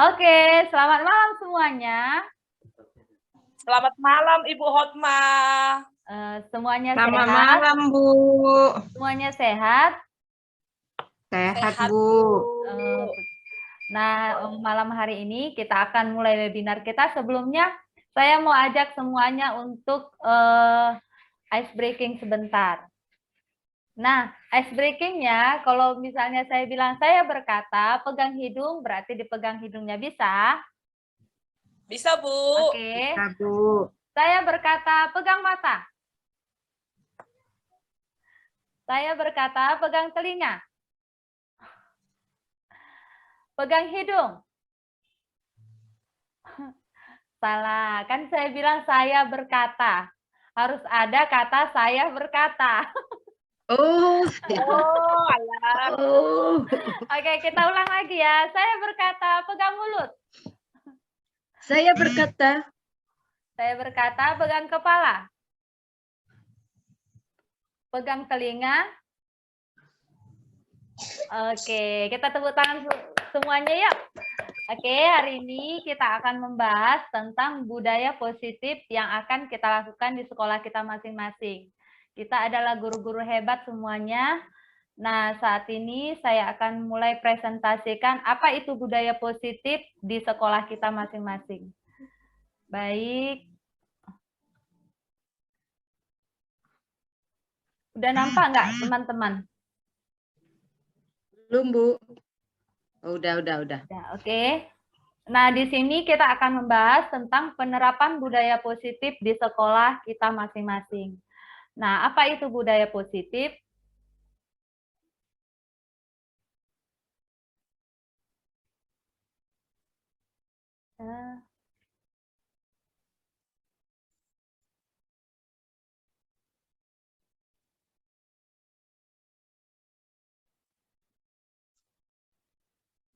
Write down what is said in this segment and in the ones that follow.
Oke, selamat malam semuanya. Selamat malam Ibu Hotma. Semuanya Selamat sehat? malam, Bu. Semuanya sehat? Sehat, Bu. Nah, malam hari ini kita akan mulai webinar kita. Sebelumnya, saya mau ajak semuanya untuk ice breaking sebentar. Nah, ice breakingnya, kalau misalnya saya bilang saya berkata, pegang hidung, berarti dipegang hidungnya bisa? Bisa, Bu. Oke. Bisa, Bu. Saya berkata, pegang mata. Saya berkata, pegang telinga. Pegang hidung. Salah, kan saya bilang saya berkata. Harus ada kata saya berkata. Oh, Alah. Oke, kita ulang lagi ya. Saya berkata, pegang mulut. Saya berkata. Saya berkata, pegang kepala. Pegang telinga. Oke, kita tepuk tangan semuanya ya. Oke, hari ini kita akan membahas tentang budaya positif yang akan kita lakukan di sekolah kita masing-masing. Kita adalah guru-guru hebat semuanya. Nah, saat ini saya akan mulai presentasikan apa itu budaya positif di sekolah kita masing-masing. Baik. Udah nampak nggak, teman-teman? Belum, Bu. Oh, udah. Ya, oke. Nah, di sini kita akan membahas tentang penerapan budaya positif di sekolah kita masing-masing. Nah, apa itu budaya positif?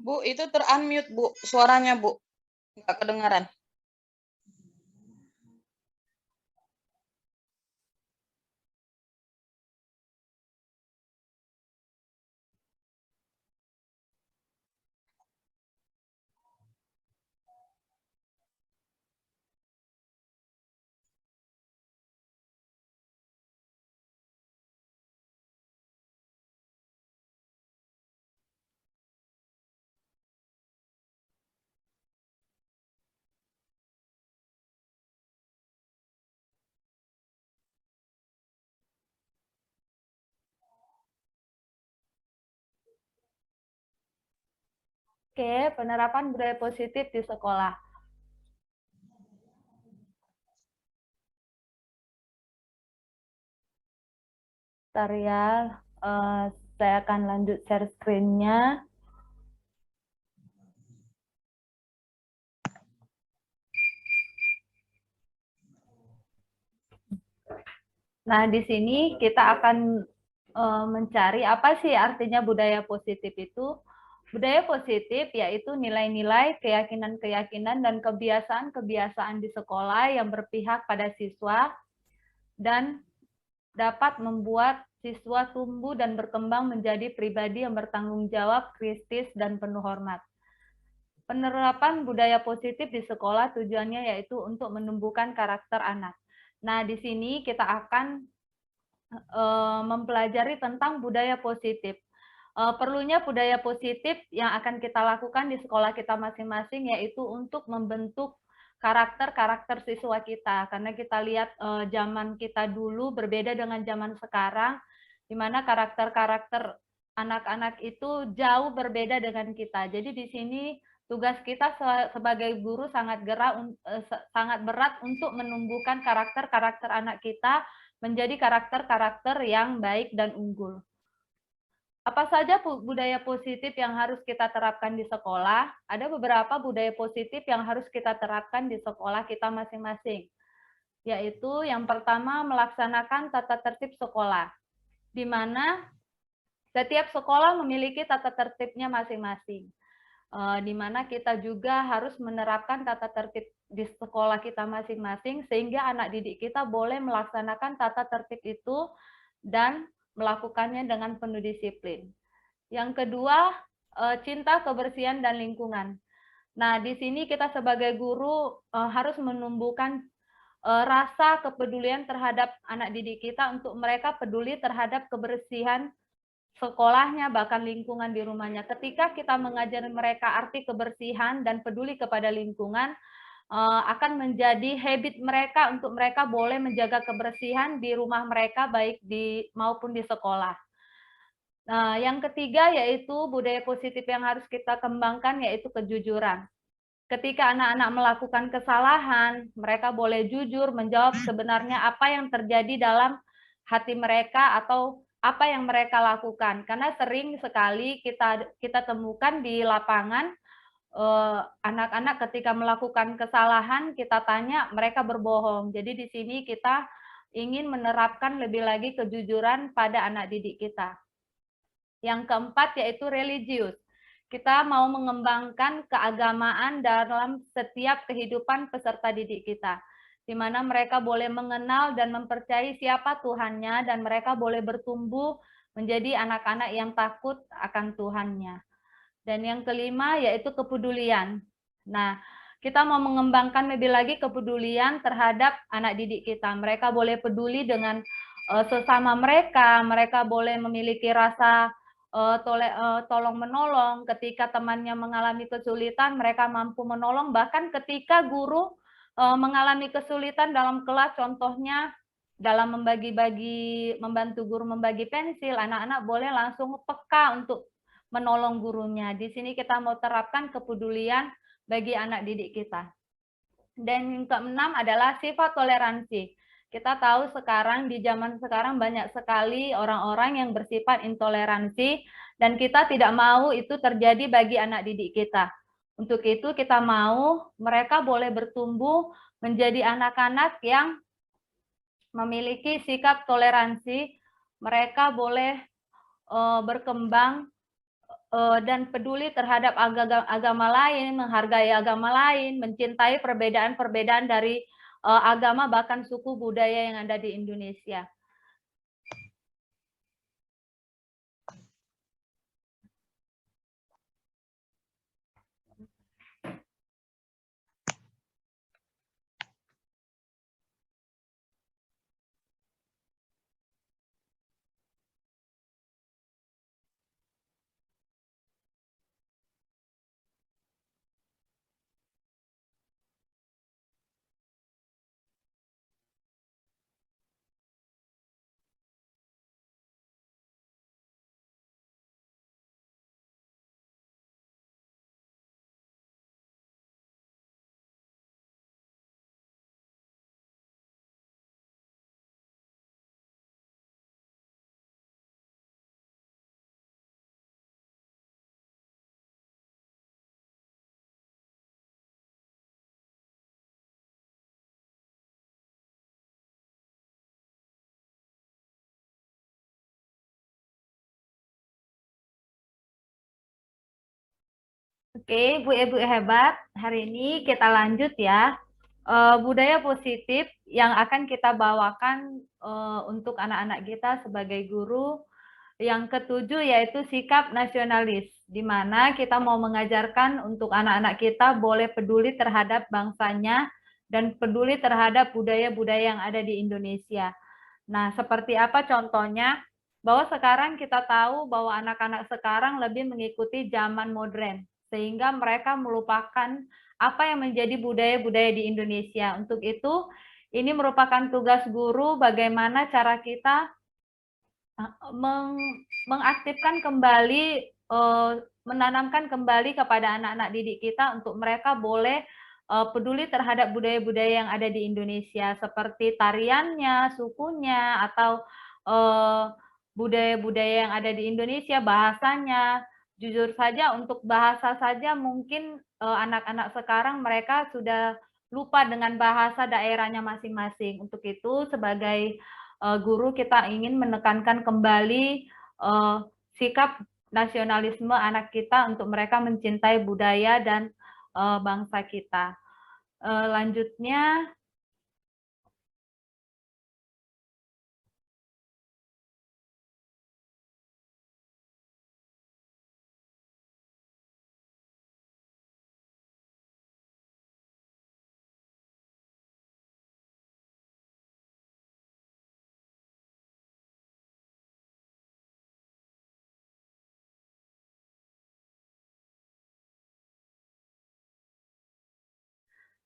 Bu, itu ter-unmute, Bu. Suaranya, Bu. Nggak kedengaran. Oke, penerapan budaya positif di sekolah. Bentar ya, saya akan lanjut share screen-nya. Nah, di sini kita akan mencari apa sih artinya budaya positif itu. Budaya positif yaitu nilai-nilai, keyakinan-keyakinan, dan kebiasaan-kebiasaan di sekolah yang berpihak pada siswa dan dapat membuat siswa tumbuh dan berkembang menjadi pribadi yang bertanggung jawab, kritis, dan penuh hormat. Penerapan budaya positif di sekolah tujuannya yaitu untuk menumbuhkan karakter anak. Nah, di sini kita akan mempelajari tentang budaya positif. Perlunya budaya positif yang akan kita lakukan di sekolah kita masing-masing yaitu untuk membentuk karakter-karakter siswa kita. Karena kita lihat zaman kita dulu berbeda dengan zaman sekarang, di mana karakter-karakter anak-anak itu jauh berbeda dengan kita. Jadi di sini tugas kita sebagai guru sangat berat untuk menumbuhkan karakter-karakter anak kita menjadi karakter-karakter yang baik dan unggul. Apa saja budaya positif yang harus kita terapkan di sekolah? Ada beberapa budaya positif yang harus kita terapkan di sekolah kita masing-masing. Yaitu yang pertama melaksanakan tata tertib sekolah, di mana setiap sekolah memiliki tata tertibnya masing-masing. Di mana kita juga harus menerapkan tata tertib di sekolah kita masing-masing sehingga anak didik kita boleh melaksanakan tata tertib itu dan melakukannya dengan penuh disiplin. Yang kedua, cinta, kebersihan, dan lingkungan. Nah, di sini kita sebagai guru harus menumbuhkan rasa kepedulian terhadap anak didik kita untuk mereka peduli terhadap kebersihan sekolahnya, bahkan lingkungan di rumahnya. Ketika kita mengajari mereka arti kebersihan dan peduli kepada lingkungan, akan menjadi habit mereka untuk mereka boleh menjaga kebersihan di rumah mereka, baik di maupun di sekolah. Nah, yang ketiga yaitu budaya positif yang harus kita kembangkan, yaitu kejujuran. Ketika anak-anak melakukan kesalahan, mereka boleh jujur menjawab sebenarnya apa yang terjadi dalam hati mereka atau apa yang mereka lakukan. Karena sering sekali kita temukan di lapangan anak-anak ketika melakukan kesalahan, kita tanya, mereka berbohong. Jadi di sini kita ingin menerapkan lebih lagi kejujuran pada anak didik kita. Yang keempat yaitu religius. Kita mau mengembangkan keagamaan dalam setiap kehidupan peserta didik kita, di mana mereka boleh mengenal dan mempercayai siapa Tuhannya, dan mereka boleh bertumbuh menjadi anak-anak yang takut akan Tuhannya. Dan yang kelima yaitu kepedulian. Nah, kita mau mengembangkan lebih lagi kepedulian terhadap anak didik kita. Mereka boleh peduli dengan sesama mereka, mereka boleh memiliki rasa tolong menolong. Ketika temannya mengalami kesulitan, mereka mampu menolong. Bahkan ketika guru mengalami kesulitan dalam kelas, contohnya dalam membantu guru membagi pensil, anak-anak boleh langsung peka untuk menolong gurunya. Di sini kita mau terapkan kepedulian bagi anak didik kita. Dan yang keenam adalah sifat toleransi. Kita tahu sekarang di zaman sekarang banyak sekali orang-orang yang bersifat intoleransi, dan kita tidak mau itu terjadi bagi anak didik kita. Untuk itu kita mau mereka boleh bertumbuh menjadi anak-anak yang memiliki sikap toleransi. Mereka boleh berkembang dan peduli terhadap agama lain, menghargai agama lain, mencintai perbedaan-perbedaan dari agama, bahkan suku budaya yang ada di Indonesia. Oke, Bu Ibu hebat. Hari ini kita lanjut ya. Budaya positif yang akan kita bawakan untuk anak-anak kita sebagai guru. Yang ketujuh yaitu sikap nasionalis, di mana kita mau mengajarkan untuk anak-anak kita boleh peduli terhadap bangsanya dan peduli terhadap budaya-budaya yang ada di Indonesia. Nah, seperti apa contohnya? Bahwa sekarang kita tahu bahwa anak-anak sekarang lebih mengikuti zaman modern, sehingga mereka melupakan apa yang menjadi budaya-budaya di Indonesia. Untuk itu, ini merupakan tugas guru bagaimana cara kita mengaktifkan kembali, menanamkan kembali kepada anak-anak didik kita untuk mereka boleh peduli terhadap budaya-budaya yang ada di Indonesia, seperti tariannya, sukunya, atau budaya-budaya yang ada di Indonesia, bahasanya. Jujur saja, untuk bahasa saja mungkin anak-anak sekarang mereka sudah lupa dengan bahasa daerahnya masing-masing. Untuk itu, sebagai guru kita ingin menekankan kembali sikap nasionalisme anak kita untuk mereka mencintai budaya dan bangsa kita. Lanjutnya,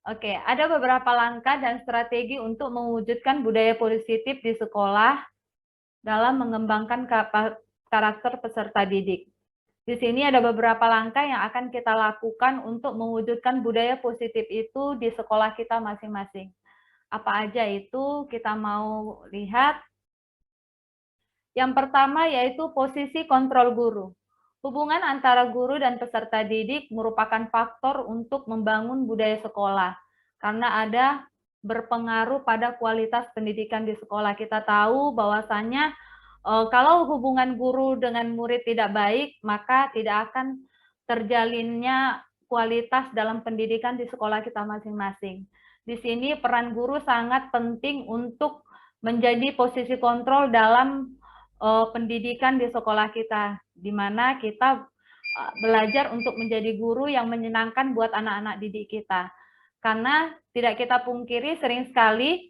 Oke, ada beberapa langkah dan strategi untuk mewujudkan budaya positif di sekolah dalam mengembangkan karakter peserta didik. Di sini ada beberapa langkah yang akan kita lakukan untuk mewujudkan budaya positif itu di sekolah kita masing-masing. Apa aja itu kita mau lihat. Yang pertama yaitu posisi kontrol guru. Hubungan antara guru dan peserta didik merupakan faktor untuk membangun budaya sekolah, karena ada berpengaruh pada kualitas pendidikan di sekolah. Kita tahu bahwasannya kalau hubungan guru dengan murid tidak baik, maka tidak akan terjalinnya kualitas dalam pendidikan di sekolah kita masing-masing. Di sini peran guru sangat penting untuk menjadi posisi kontrol dalam pendidikan di sekolah kita, di mana kita belajar untuk menjadi guru yang menyenangkan buat anak-anak didik kita. Karena tidak kita pungkiri sering sekali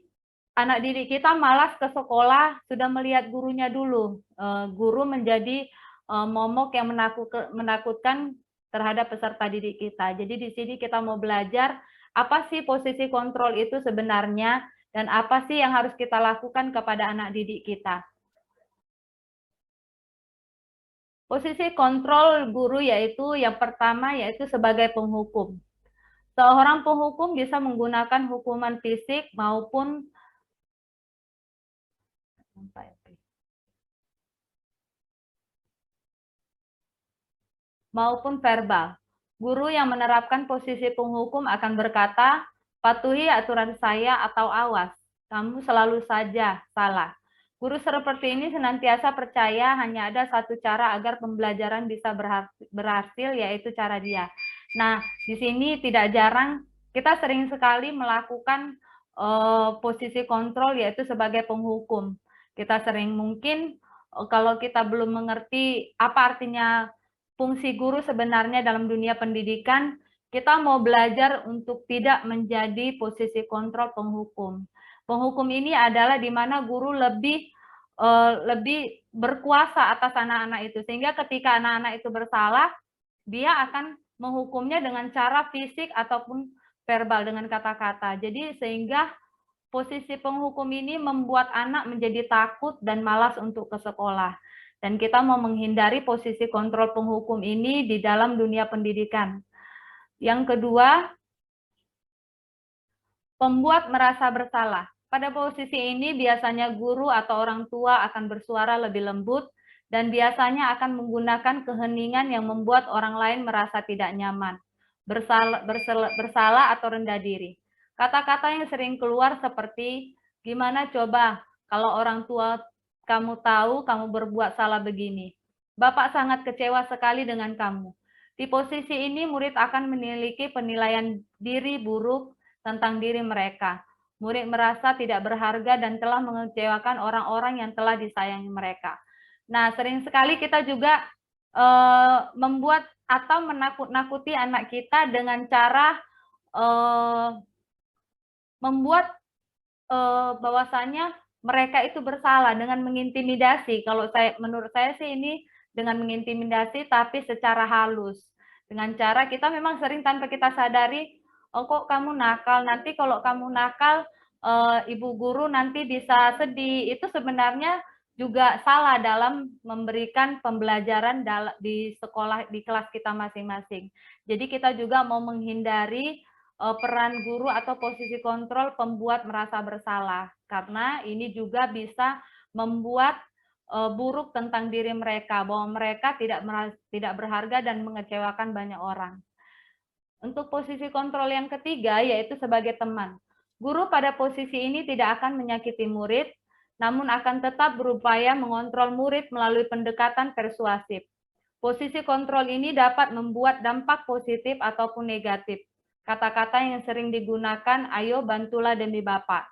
anak didik kita malas ke sekolah sudah melihat gurunya dulu. Guru menjadi momok yang menakutkan terhadap peserta didik kita. Jadi di sini kita mau belajar apa sih posisi kontrol itu sebenarnya dan apa sih yang harus kita lakukan kepada anak didik kita. Posisi kontrol guru yaitu yang pertama yaitu sebagai penghukum. Seorang penghukum bisa menggunakan hukuman fisik maupun verbal. Guru yang menerapkan posisi penghukum akan berkata, patuhi aturan saya atau awas, kamu selalu saja salah. Guru seperti ini senantiasa percaya hanya ada satu cara agar pembelajaran bisa berhasil, yaitu cara dia. Nah, di sini tidak jarang kita sering sekali melakukan posisi kontrol, yaitu sebagai penghukum. Kita sering mungkin kalau kita belum mengerti apa artinya fungsi guru sebenarnya dalam dunia pendidikan, kita mau belajar untuk tidak menjadi posisi kontrol penghukum. Penghukum ini adalah di mana guru lebih berkuasa atas anak-anak itu, sehingga ketika anak-anak itu bersalah, dia akan menghukumnya dengan cara fisik ataupun verbal dengan kata-kata. Jadi sehingga posisi penghukum ini membuat anak menjadi takut dan malas untuk ke sekolah. Dan kita mau menghindari posisi kontrol penghukum ini di dalam dunia pendidikan. Yang kedua, pembuat merasa bersalah. Pada posisi ini biasanya guru atau orang tua akan bersuara lebih lembut dan biasanya akan menggunakan keheningan yang membuat orang lain merasa tidak nyaman, bersalah atau rendah diri. Kata-kata yang sering keluar seperti, gimana coba kalau orang tua kamu tahu kamu berbuat salah begini. Bapak sangat kecewa sekali dengan kamu. Di posisi ini murid akan memiliki penilaian diri buruk tentang diri mereka. Murid merasa tidak berharga dan telah mengecewakan orang-orang yang telah disayangi mereka. Nah, sering sekali kita juga membuat atau menakut-nakuti anak kita dengan cara membuat bahwasannya mereka itu bersalah dengan mengintimidasi. Kalau menurut saya sih ini dengan mengintimidasi tapi secara halus. Dengan cara kita memang sering tanpa kita sadari, oh kok kamu nakal, nanti kalau kamu nakal ibu guru nanti bisa sedih. Itu sebenarnya juga salah dalam memberikan pembelajaran di sekolah, di kelas kita masing-masing. Jadi kita juga mau menghindari peran guru atau posisi kontrol pembuat merasa bersalah, karena ini juga bisa membuat buruk tentang diri mereka, bahwa mereka tidak berharga dan mengecewakan banyak orang. Untuk posisi kontrol yang ketiga, yaitu sebagai teman. Guru pada posisi ini tidak akan menyakiti murid, namun akan tetap berupaya mengontrol murid melalui pendekatan persuasif. Posisi kontrol ini dapat membuat dampak positif ataupun negatif. Kata-kata yang sering digunakan, ayo bantulah demi Bapak.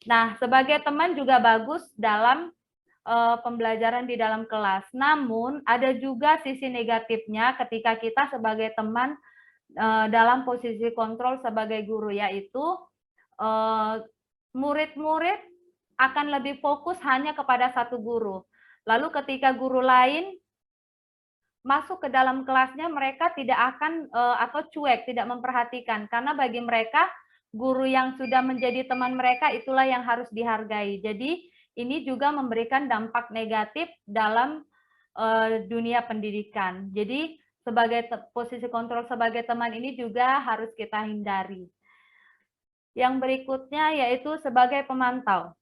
Nah, sebagai teman juga bagus dalam pembelajaran di dalam kelas. Namun, ada juga sisi negatifnya ketika kita sebagai teman dalam posisi kontrol sebagai guru, yaitu murid-murid akan lebih fokus hanya kepada satu guru. Lalu ketika guru lain masuk ke dalam kelasnya, mereka tidak akan atau cuek, tidak memperhatikan, karena bagi mereka guru yang sudah menjadi teman mereka itulah yang harus dihargai. Jadi ini juga memberikan dampak negatif dalam dunia pendidikan. Jadi sebagai posisi kontrol sebagai teman ini juga harus kita hindari. Yang berikutnya yaitu sebagai pemantau.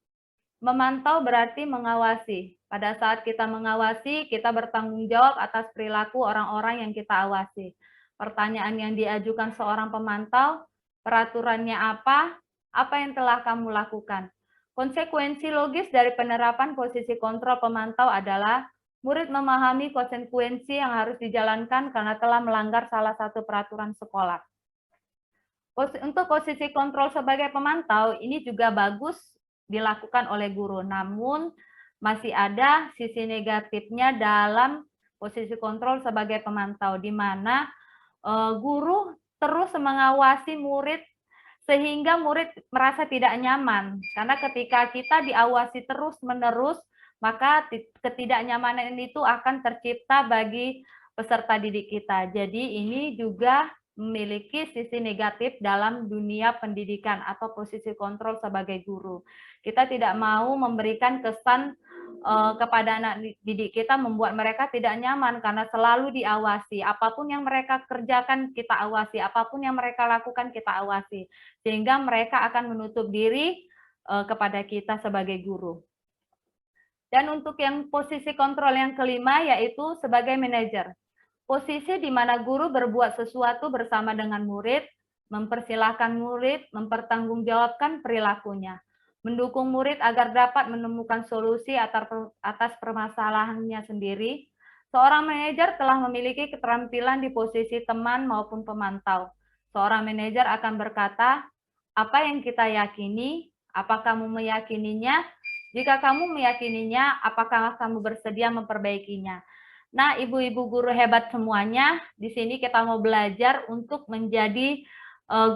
Memantau berarti mengawasi. Pada saat kita mengawasi, kita bertanggung jawab atas perilaku orang-orang yang kita awasi. Pertanyaan yang diajukan seorang pemantau, peraturannya apa? Apa yang telah kamu lakukan? Konsekuensi logis dari penerapan posisi kontrol pemantau adalah murid memahami konsekuensi yang harus dijalankan karena telah melanggar salah satu peraturan sekolah. Untuk posisi kontrol sebagai pemantau, ini juga bagus dilakukan oleh guru, namun masih ada sisi negatifnya dalam posisi kontrol sebagai pemantau, di mana guru terus mengawasi murid sehingga murid merasa tidak nyaman, karena ketika kita diawasi terus-menerus, maka ketidaknyamanan itu akan tercipta bagi peserta didik kita. Jadi ini juga memiliki sisi negatif dalam dunia pendidikan atau posisi kontrol sebagai guru. Kita tidak mau memberikan kesan kepada anak didik kita membuat mereka tidak nyaman karena selalu diawasi. Apapun yang mereka kerjakan kita awasi, apapun yang mereka lakukan kita awasi. Sehingga mereka akan menutup diri kepada kita sebagai guru. Dan untuk yang posisi kontrol yang kelima yaitu sebagai manajer. Posisi di mana guru berbuat sesuatu bersama dengan murid, mempersilahkan murid mempertanggungjawabkan perilakunya, mendukung murid agar dapat menemukan solusi atas permasalahannya sendiri. Seorang manajer telah memiliki keterampilan di posisi teman maupun pemantau. Seorang manajer akan berkata, apa yang kita yakini, apa kamu meyakininya? Jika kamu meyakininya, apakah kamu bersedia memperbaikinya? Nah, ibu-ibu guru hebat semuanya, di sini kita mau belajar untuk menjadi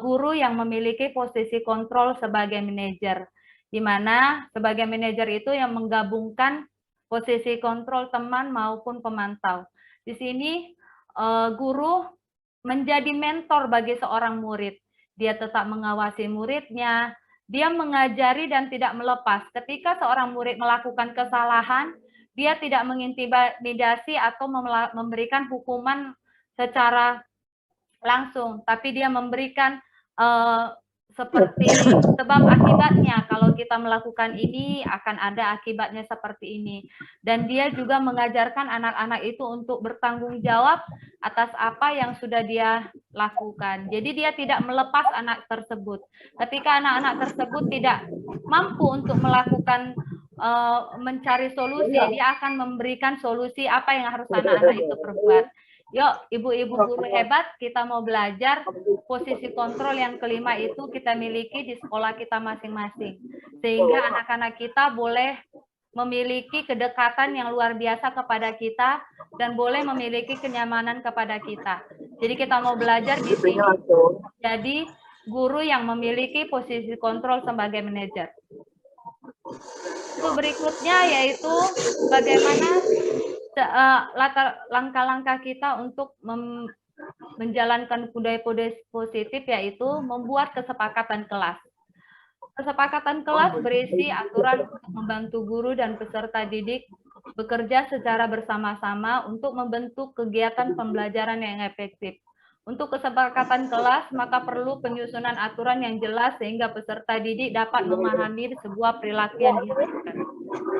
guru yang memiliki posisi kontrol sebagai manajer. Di mana sebagai manajer itu yang menggabungkan posisi kontrol teman maupun pemantau. Di sini guru menjadi mentor bagi seorang murid. Dia tetap mengawasi muridnya, dia mengajari dan tidak melepas. Ketika seorang murid melakukan kesalahan, dia tidak mengintimidasi atau memberikan hukuman secara langsung, tapi dia memberikan seperti sebab akibatnya, kalau kita melakukan ini akan ada akibatnya seperti ini. Dan dia juga mengajarkan anak-anak itu untuk bertanggung jawab atas apa yang sudah dia lakukan. Jadi dia tidak melepas anak tersebut. Ketika anak-anak tersebut tidak mampu untuk melakukan mencari solusi, dia akan memberikan solusi apa yang harus anak-anak itu perbuat. Yuk, ibu-ibu guru hebat, kita mau belajar posisi kontrol yang kelima itu kita miliki di sekolah kita masing-masing. Sehingga anak-anak kita boleh memiliki kedekatan yang luar biasa kepada kita dan boleh memiliki kenyamanan kepada kita. Jadi kita mau belajar di sini. Jadi guru yang memiliki posisi kontrol sebagai manajer. Itu berikutnya yaitu bagaimana langkah-langkah kita untuk menjalankan budaya positif, yaitu membuat kesepakatan kelas. Kesepakatan kelas berisi aturan untuk membantu guru dan peserta didik bekerja secara bersama-sama untuk membentuk kegiatan pembelajaran yang efektif. Untuk kesepakatan kelas, maka perlu penyusunan aturan yang jelas sehingga peserta didik dapat memahami sebuah perilaku yang diharapkan.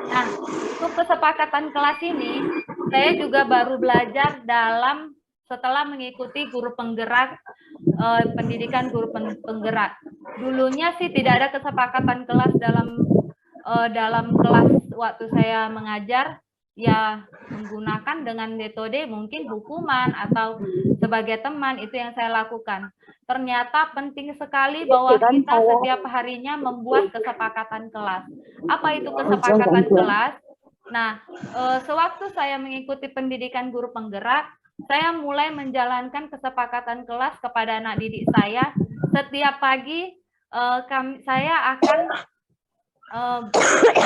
Nah, untuk kesepakatan kelas ini, saya juga baru belajar setelah mengikuti guru penggerak, pendidikan guru penggerak. Dulunya sih tidak ada kesepakatan kelas dalam kelas waktu saya mengajar, ya menggunakan dengan metode mungkin hukuman atau sebagai teman, itu yang saya lakukan. Ternyata penting sekali bahwa kita setiap harinya membuat kesepakatan kelas. Apa itu kesepakatan kelas? Nah, sewaktu saya mengikuti pendidikan guru penggerak, saya mulai menjalankan kesepakatan kelas kepada anak didik saya. Setiap pagi saya akan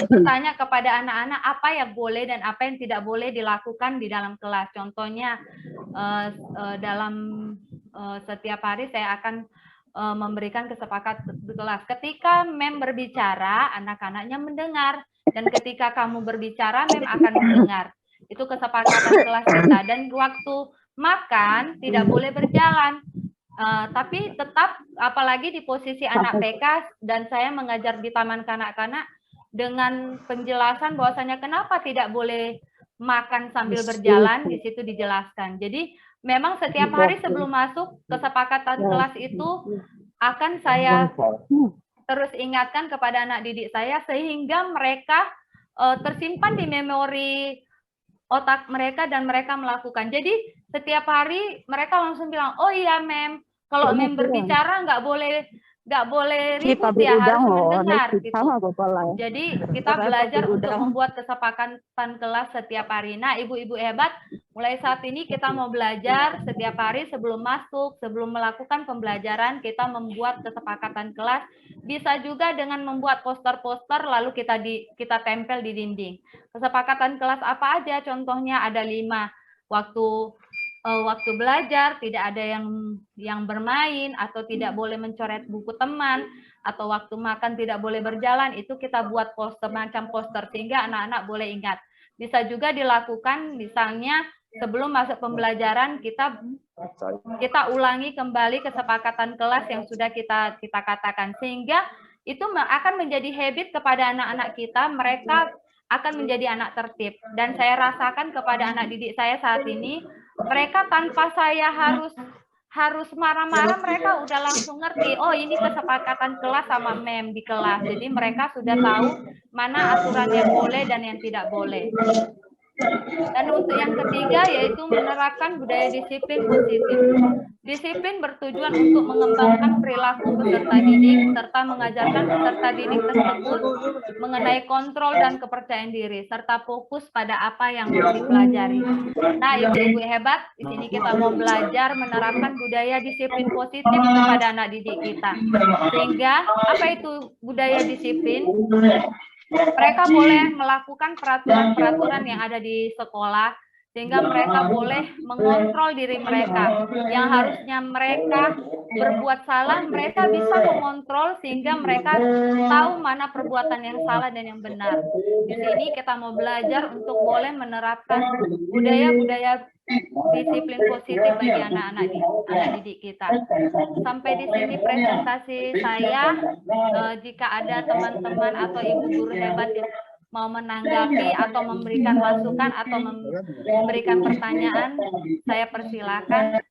bertanya kepada anak-anak apa yang boleh dan apa yang tidak boleh dilakukan di dalam kelas. Contohnya dalam setiap hari saya akan memberikan kesepakatan kelas. Ketika mem berbicara, anak-anaknya mendengar, dan ketika kamu berbicara, mem akan mendengar. Itu kesepakatan kelas kita. Dan waktu makan tidak boleh berjalan, tapi tetap, apalagi di posisi anak PK, dan saya mengajar di taman kanak-kanak dengan penjelasan bahwasanya kenapa tidak boleh makan sambil berjalan, di situ dijelaskan. Jadi memang setiap hari sebelum masuk, kesepakatan kelas itu akan saya terus ingatkan kepada anak didik saya, sehingga mereka tersimpan di memori otak mereka dan mereka melakukan. Jadi setiap hari mereka langsung bilang, oh iya mem, kalau mem berbicara nggak boleh ribut ya, harus mendengar gitu. Jadi kita belajar untuk membuat kesepakatan kelas setiap hari. Nah, ibu-ibu hebat, mulai saat ini kita mau belajar setiap hari sebelum masuk, sebelum melakukan pembelajaran, kita membuat kesepakatan kelas. Bisa juga dengan membuat poster-poster lalu kita tempel di dinding. Kesepakatan kelas apa aja? Contohnya ada 5. Waktu belajar tidak ada yang bermain, atau tidak boleh mencoret buku teman, atau waktu makan tidak boleh berjalan. Itu kita buat macam poster sehingga anak-anak boleh ingat. Bisa juga dilakukan misalnya sebelum masuk pembelajaran, kita ulangi kembali kesepakatan kelas yang sudah kita katakan, sehingga itu akan menjadi habit kepada anak-anak kita. Mereka akan menjadi anak tertib. Dan saya rasakan kepada anak didik saya saat ini, mereka tanpa saya harus marah-marah, mereka udah langsung ngerti, oh ini kesepakatan kelas sama mem di kelas. Jadi mereka sudah tahu mana aturan yang boleh dan yang tidak boleh. Dan untuk yang ketiga yaitu menerapkan budaya disiplin positif. Disiplin bertujuan untuk mengembangkan perilaku peserta didik serta mengajarkan peserta didik tersebut mengenai kontrol dan kepercayaan diri serta fokus pada apa yang mau dipelajari. Nah, ibu-ibu hebat, di sini kita mau belajar menerapkan budaya disiplin positif kepada anak didik kita. Sehingga apa itu budaya disiplin? Mereka boleh melakukan peraturan-peraturan yang ada di sekolah, sehingga mereka boleh mengontrol diri mereka. Yang harusnya mereka berbuat salah, mereka bisa mengontrol sehingga mereka tahu mana perbuatan yang salah dan yang benar. Di sini kita mau belajar untuk boleh menerapkan budaya-budaya disiplin positif bagi anak didik kita. Sampai di sini presentasi saya. Jika ada teman-teman atau ibu guru hebat yang mau menanggapi atau memberikan masukan atau memberikan pertanyaan, saya persilakan.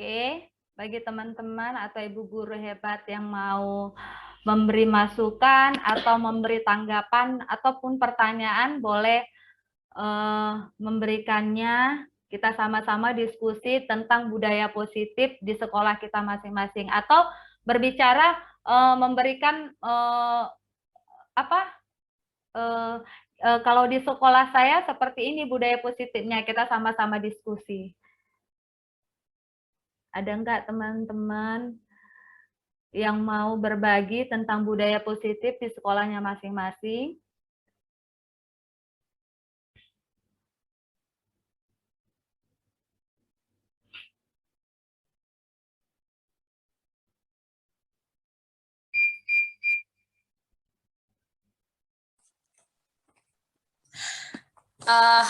Oke, bagi teman-teman atau ibu guru hebat yang mau memberi masukan atau memberi tanggapan ataupun pertanyaan, boleh memberikannya. Kita sama-sama diskusi tentang budaya positif di sekolah kita masing-masing, atau berbicara memberikan kalau di sekolah saya seperti ini budaya positifnya, kita sama-sama diskusi. Ada enggak teman-teman yang mau berbagi tentang budaya positif di sekolahnya masing-masing?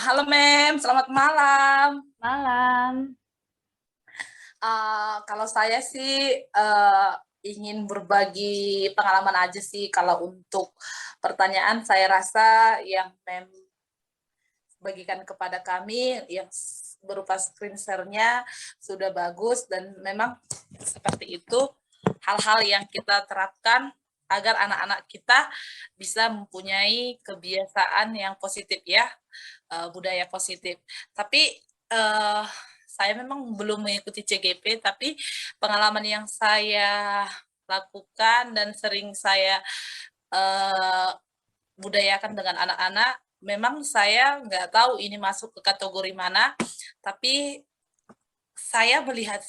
Halo Mem, selamat malam. Malam. Kalau saya sih ingin berbagi pengalaman aja sih. Kalau untuk pertanyaan, saya rasa yang Mem bagikan kepada kami yang berupa screen share-nya sudah bagus, dan memang seperti itu hal-hal yang kita terapkan agar anak-anak kita bisa mempunyai kebiasaan yang positif ya, budaya positif. Tapi saya memang belum mengikuti CGP, tapi pengalaman yang saya lakukan dan sering saya budayakan dengan anak-anak. Memang saya nggak tahu ini masuk ke kategori mana, tapi saya melihat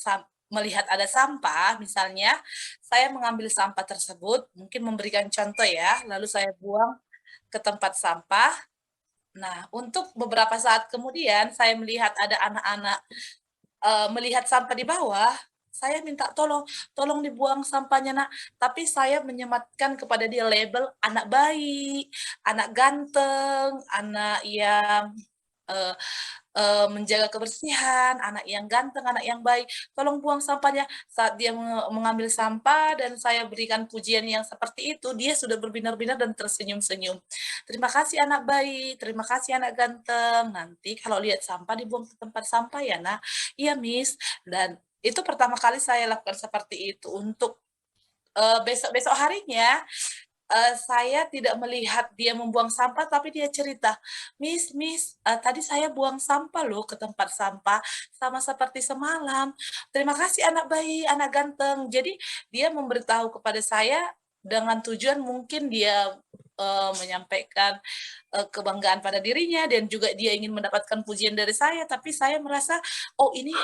ada sampah, misalnya saya mengambil sampah tersebut, mungkin memberikan contoh ya, lalu saya buang ke tempat sampah. Nah, untuk beberapa saat kemudian saya melihat ada anak-anak melihat sampah di bawah, saya minta tolong dibuang sampahnya nak. Tapi saya menyematkan kepada dia label anak baik, anak ganteng, anak yang menjaga kebersihan, anak yang ganteng, anak yang baik, tolong buang sampahnya. Saat dia mengambil sampah dan saya berikan pujian yang seperti itu, dia sudah berbinar-binar dan tersenyum-senyum. Terima kasih anak baik, terima kasih anak ganteng. Nanti kalau lihat sampah dibuang ke tempat sampah ya nak. Iya Miss. Dan itu pertama kali saya lakukan seperti itu. Untuk besok-besok harinya saya tidak melihat dia membuang sampah, tapi dia cerita, Miss, tadi saya buang sampah loh ke tempat sampah, sama seperti semalam. Terima kasih anak baik, anak ganteng. Jadi dia memberitahu kepada saya dengan tujuan mungkin dia menyampaikan kebanggaan pada dirinya, dan juga dia ingin mendapatkan pujian dari saya, tapi saya merasa, oh ini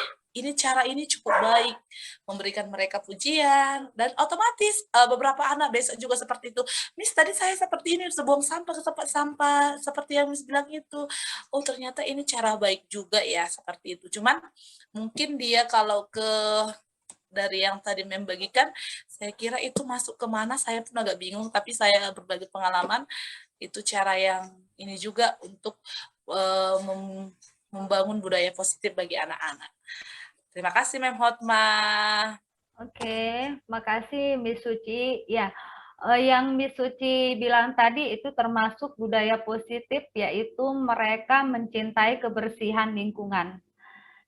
cara ini cukup baik, memberikan mereka pujian, dan otomatis beberapa anak besok juga seperti itu. Miss, tadi saya seperti ini, buang sampah ke tempat sampah, seperti yang Miss bilang itu. Oh, ternyata ini cara baik juga ya, seperti itu. Cuman mungkin dia kalau dari yang tadi membagikan, saya kira itu masuk kemana, saya pun agak bingung, tapi saya berbagi pengalaman, itu cara yang ini juga untuk membangun budaya positif bagi anak-anak. Terima kasih Mem Hotma. Oke, makasih Miss Suci. Ya, yang Miss Suci bilang tadi itu termasuk budaya positif, yaitu mereka mencintai kebersihan lingkungan.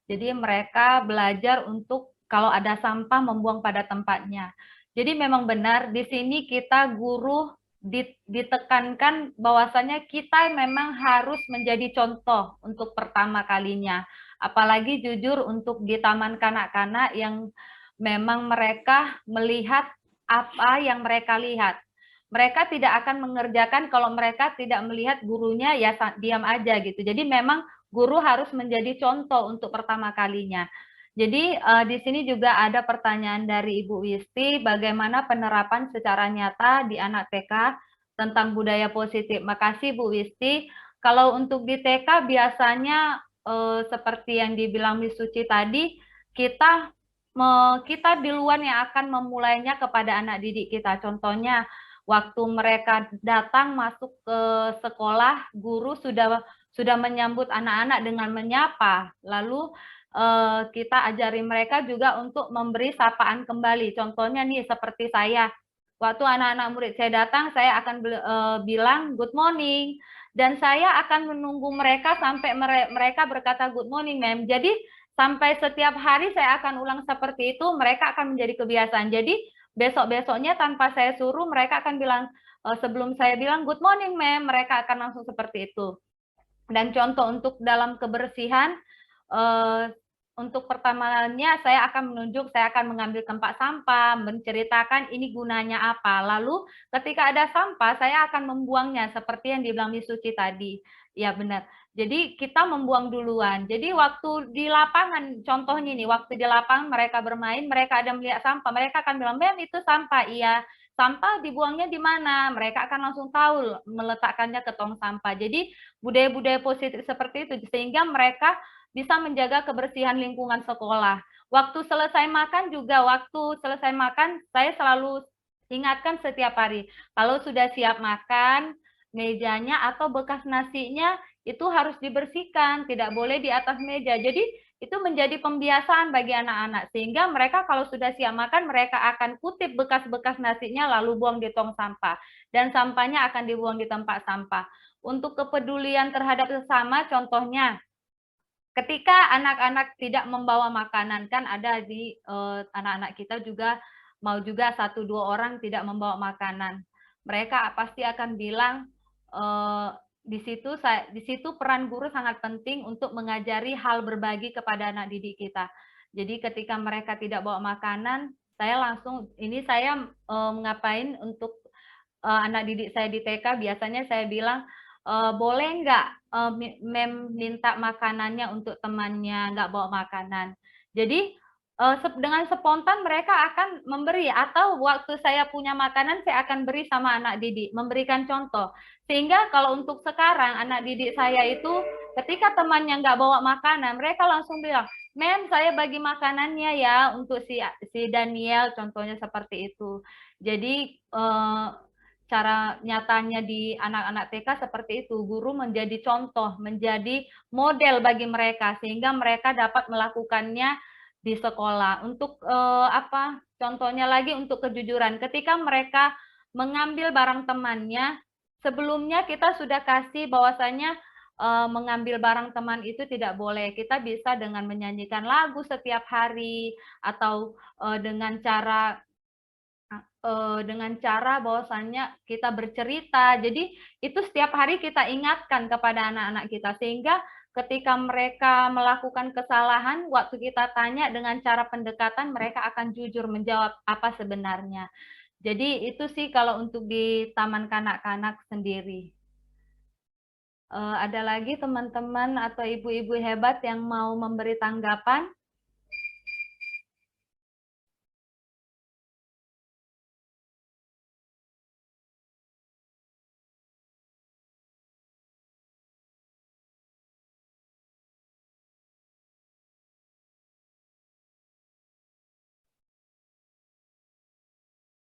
Jadi mereka belajar untuk kalau ada sampah membuang pada tempatnya. Jadi memang benar di sini kita guru ditekankan bahwasanya kita memang harus menjadi contoh untuk pertama kalinya. Apalagi jujur untuk di taman kanak-kanak yang memang mereka melihat apa yang mereka lihat. Mereka tidak akan mengerjakan kalau mereka tidak melihat gurunya, ya diam aja gitu. Jadi memang guru harus menjadi contoh untuk pertama kalinya. Jadi di sini juga ada pertanyaan dari Ibu Wisti, bagaimana penerapan secara nyata di anak TK tentang budaya positif. Makasih Bu Wisti. Kalau untuk di TK biasanya seperti yang dibilang Miss Suci tadi, kita duluan yang akan memulainya kepada anak didik kita. Contohnya waktu mereka datang masuk ke sekolah, guru sudah menyambut anak-anak dengan menyapa. Lalu kita ajari mereka juga untuk memberi sapaan kembali. Contohnya nih seperti saya, waktu anak-anak murid saya datang, saya akan bilang good morning, dan saya akan menunggu mereka sampai mereka berkata good morning, ma'am. Jadi sampai setiap hari saya akan ulang seperti itu, mereka akan menjadi kebiasaan. Jadi besok-besoknya tanpa saya suruh, mereka akan bilang, sebelum saya bilang good morning, ma'am, mereka akan langsung seperti itu. Dan contoh untuk dalam kebersihan, untuk pertamanya saya akan menunjuk, saya akan mengambil tempat sampah, menceritakan ini gunanya apa. Lalu ketika ada sampah, saya akan membuangnya seperti yang dibilang Miss Suci tadi. Ya benar. Jadi kita membuang duluan. Jadi waktu di lapangan, contohnya nih, waktu di lapangan mereka bermain, mereka ada melihat sampah, mereka akan bilang, "Mem, itu sampah." Iya. Sampah dibuangnya di mana? Mereka akan langsung tahu meletakkannya ke tong sampah. Jadi budaya-budaya positif seperti itu sehingga mereka bisa menjaga kebersihan lingkungan sekolah. Waktu selesai makan juga, saya selalu ingatkan setiap hari, kalau sudah siap makan, mejanya atau bekas nasinya itu harus dibersihkan, tidak boleh di atas meja. Jadi itu menjadi pembiasaan bagi anak-anak, sehingga mereka kalau sudah siap makan, mereka akan kutip bekas-bekas nasinya lalu buang di tong sampah, dan sampahnya akan dibuang di tempat sampah. Untuk kepedulian terhadap sesama, contohnya, ketika anak-anak tidak membawa makanan, kan ada di anak-anak kita juga mau juga 1-2 orang tidak membawa makanan. Mereka pasti akan bilang di situ peran guru sangat penting untuk mengajari hal berbagi kepada anak didik kita. Jadi ketika mereka tidak bawa makanan, saya langsung, ini saya ngapain untuk anak didik saya di TK, biasanya saya bilang, boleh nggak mem minta makanannya untuk temannya, nggak bawa makanan. Jadi dengan spontan mereka akan memberi, atau waktu saya punya makanan saya akan beri sama anak didik, memberikan contoh. Sehingga kalau untuk sekarang anak didik saya itu ketika temannya nggak bawa makanan, mereka langsung bilang, "Mem, saya bagi makanannya ya untuk si Daniel," contohnya seperti itu. Jadi cara nyatanya di anak-anak TK seperti itu, guru menjadi contoh, menjadi model bagi mereka sehingga mereka dapat melakukannya di sekolah. Untuk apa? Contohnya lagi untuk kejujuran. Ketika mereka mengambil barang temannya, sebelumnya kita sudah kasih bahwasanya mengambil barang teman itu tidak boleh. Kita bisa dengan menyanyikan lagu setiap hari atau dengan cara bahwasannya kita bercerita. Jadi itu setiap hari kita ingatkan kepada anak-anak kita sehingga ketika mereka melakukan kesalahan, waktu kita tanya dengan cara pendekatan, mereka akan jujur menjawab apa sebenarnya. Jadi itu sih kalau untuk di Taman Kanak-Kanak sendiri. Ada lagi teman-teman atau ibu-ibu hebat yang mau memberi tanggapan?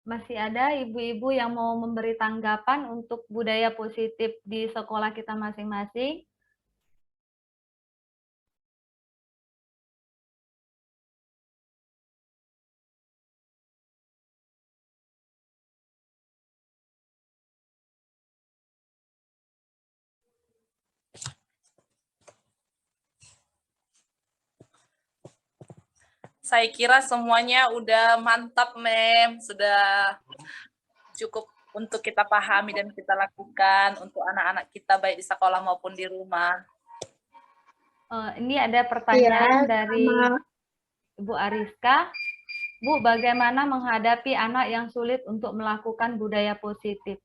Masih ada ibu-ibu yang mau memberi tanggapan untuk budaya positif di sekolah kita masing-masing? Saya kira semuanya udah mantap, Mem. Sudah cukup untuk kita pahami dan kita lakukan untuk anak-anak kita baik di sekolah maupun di rumah. Ini ada pertanyaan dari Ibu Ariska. Bu, bagaimana menghadapi anak yang sulit untuk melakukan budaya positif?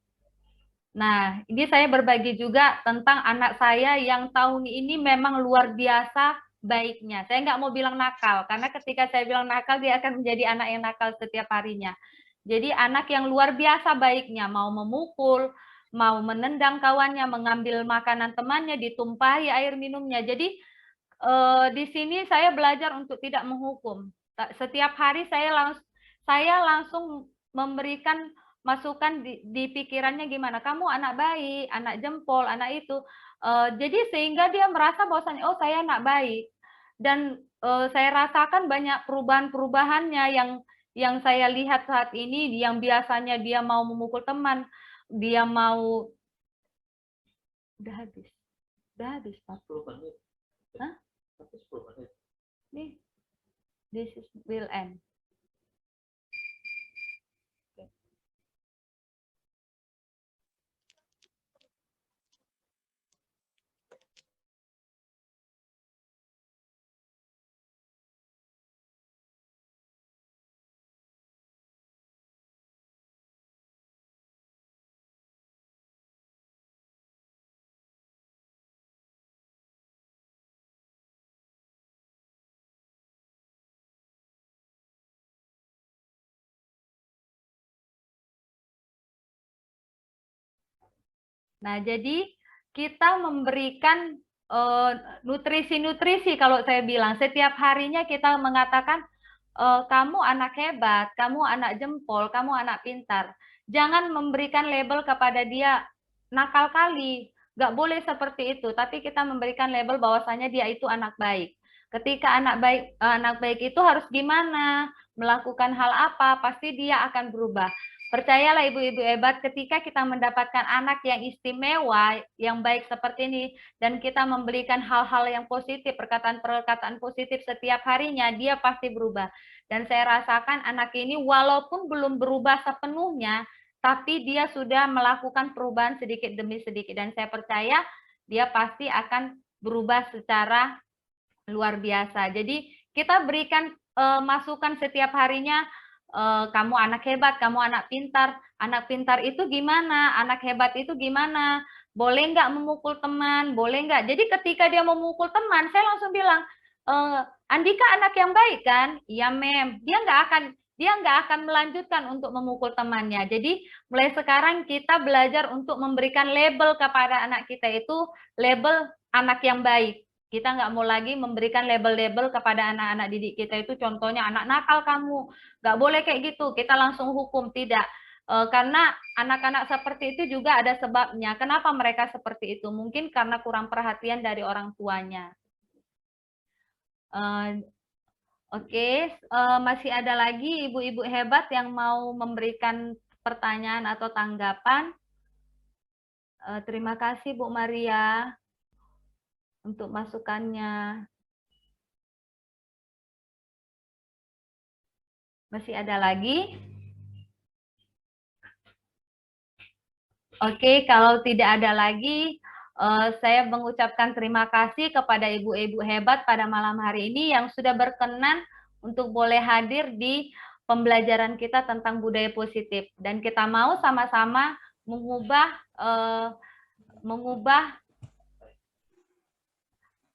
Nah, ini saya berbagi juga tentang anak saya yang tahun ini memang luar biasa baiknya. Saya nggak mau bilang nakal, karena ketika saya bilang nakal, dia akan menjadi anak yang nakal setiap harinya. Jadi anak yang luar biasa baiknya, mau memukul, mau menendang kawannya, mengambil makanan temannya, ditumpahi air minumnya. Jadi di sini saya belajar untuk tidak menghukum. Setiap hari saya langsung memberikan masukan di pikirannya gimana. Kamu anak baik, anak jempol, anak itu. Jadi sehingga dia merasa bahwasannya oh saya anak baik. Dan saya rasakan banyak perubahan-perubahannya yang saya lihat saat ini, yang biasanya dia mau memukul teman, dia mau udah habis Pak. 10 menit. Hah? 10 menit. Nih, this will end. Nah, jadi kita memberikan nutrisi-nutrisi kalau saya bilang. Setiap harinya kita mengatakan, kamu anak hebat, kamu anak jempol, kamu anak pintar. Jangan memberikan label kepada dia nakal kali. Nggak boleh seperti itu, tapi kita memberikan label bahwasanya dia itu anak baik. Ketika anak baik itu harus gimana? Melakukan hal apa? Pasti dia akan berubah. Percayalah ibu-ibu hebat, ketika kita mendapatkan anak yang istimewa, yang baik seperti ini, dan kita memberikan hal-hal yang positif, perkataan-perkataan positif setiap harinya, dia pasti berubah. Dan saya rasakan anak ini walaupun belum berubah sepenuhnya, tapi dia sudah melakukan perubahan sedikit demi sedikit. Dan saya percaya dia pasti akan berubah secara luar biasa. Jadi kita berikan masukan setiap harinya, kamu anak hebat, kamu anak pintar. Anak pintar itu gimana? Anak hebat itu gimana? Boleh nggak memukul teman? Boleh nggak? Jadi ketika dia memukul teman, saya langsung bilang, Andika anak yang baik kan? Iya, Mem. Dia nggak akan melanjutkan untuk memukul temannya. Jadi mulai sekarang kita belajar untuk memberikan label kepada anak kita itu label anak yang baik. Kita nggak mau lagi memberikan label-label kepada anak-anak didik kita itu, contohnya anak nakal kamu, nggak boleh kayak gitu, kita langsung hukum, tidak. Karena anak-anak seperti itu juga ada sebabnya. Kenapa mereka seperti itu? Mungkin karena kurang perhatian dari orang tuanya. Oke, masih ada lagi ibu-ibu hebat yang mau memberikan pertanyaan atau tanggapan? Terima kasih Bu Maria untuk masukannya. Masih ada lagi? Oke, kalau tidak ada lagi, saya mengucapkan terima kasih kepada ibu-ibu hebat pada malam hari ini yang sudah berkenan untuk boleh hadir di pembelajaran kita tentang budaya positif. Dan kita mau sama-sama mengubah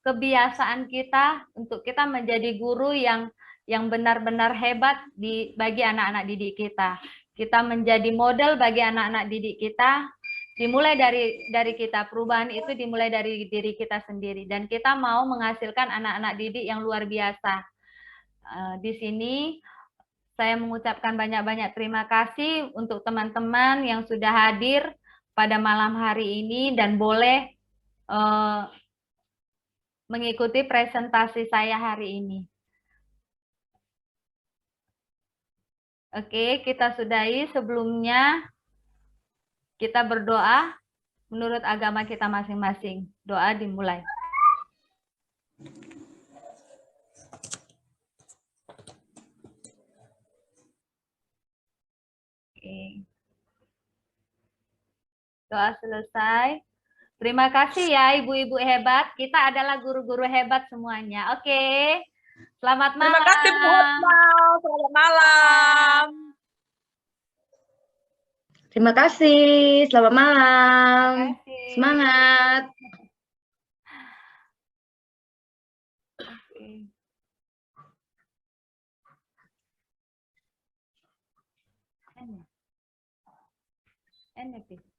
kebiasaan kita untuk kita menjadi guru yang benar-benar hebat bagi anak-anak didik kita. Kita menjadi model bagi anak-anak didik kita, dimulai dari kita. Perubahan itu dimulai dari diri kita sendiri, dan kita mau menghasilkan anak-anak didik yang luar biasa. Di sini saya mengucapkan banyak-banyak terima kasih untuk teman-teman yang sudah hadir pada malam hari ini dan boleh mengikuti presentasi saya hari ini. Oke, kita sudahi. Sebelumnya kita berdoa menurut agama kita masing-masing. Doa dimulai. Oke. Doa selesai. Terima kasih ya ibu-ibu hebat. Kita adalah guru-guru hebat semuanya. Oke. Selamat malam. Terima kasih Bu Hotma. Selamat malam. Terima kasih. Selamat malam. Terima kasih. Semangat. Oke.